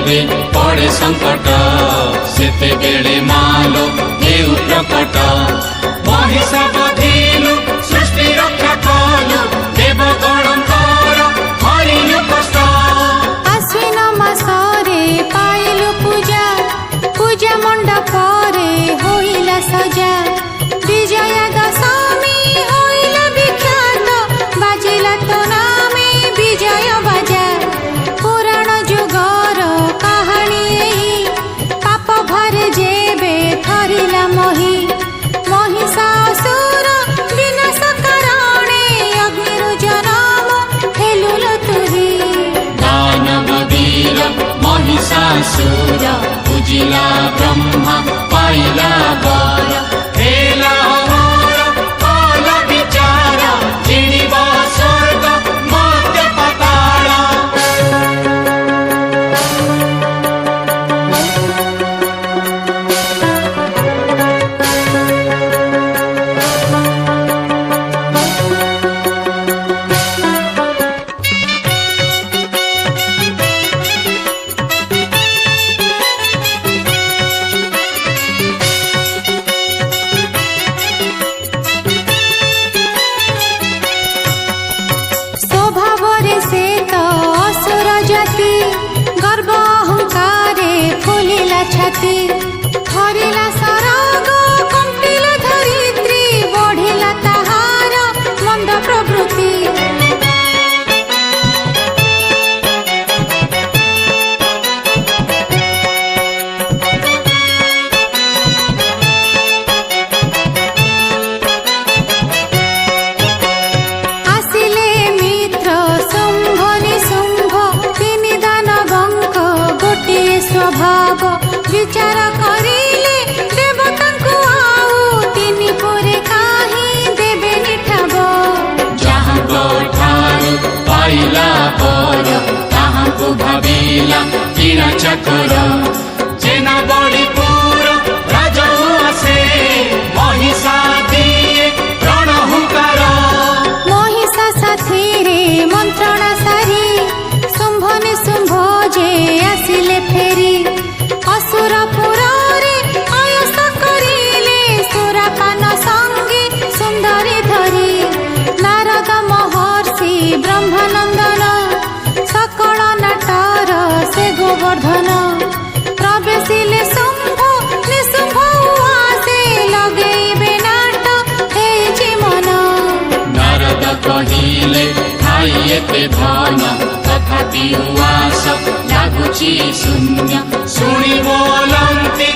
जेबे पड़े संकट सेते बेले मालो हेउ प्रकट महिषा बधिलु सृष्टि रक्षा कलु देवगणंकर हरिलु कष्ट आश्विन मासरे पाइलु पूजा पूजा मंडपरे होइला सजा विजया दशमी होइला विख्यात बाजिला तो नामे विजय बाजा पुराण जुगर कहानी पाप भरे जेबे थरिला मोहि महिषासुर विनाश करणे अग्निरु जनम हेलुलो तुही दानव वीर महिषासुर पूजिला ब्रह्मा पाइला वर हेला अमर काल विचार जिणिबा स्वर्ग मर्त्य पाताल स्वभावरे से तो असुर जाति गर्व अहंकारे फुलिला छाती थरिला सरग कंपिला धरित्री बढ़िला ताहार मंद प्रवृत्ति आसिले मित्र शुंभ निशुंभ तिनि दानवंक गोटिए स्वभाव विचार करिले देवतांकु आउ तिनि पुरे काहि देबे निठाव जहाँ ठारू पाइला पर ताहांकु भाविला किणा चकर जेना बड़ी पूर राजौ आसे महिषा दिए रण हुंकार महिषा साथीरे मंत्रणा सारी शुंभ निशुंभ जे आसिले फेरी असुर पुरे अयस करिले सुरापान संगी सुंदरी धरी नारद महर्षि ब्रह्मानंदन सकल नाटर से गोवर्धन प्रवेशिले शुंभ निशुंभ आसे लगेबे नाट हेछि मन नारद कहिले खाई एते धन तथापि उआस लागुची शून्य शुणी बोलन्ति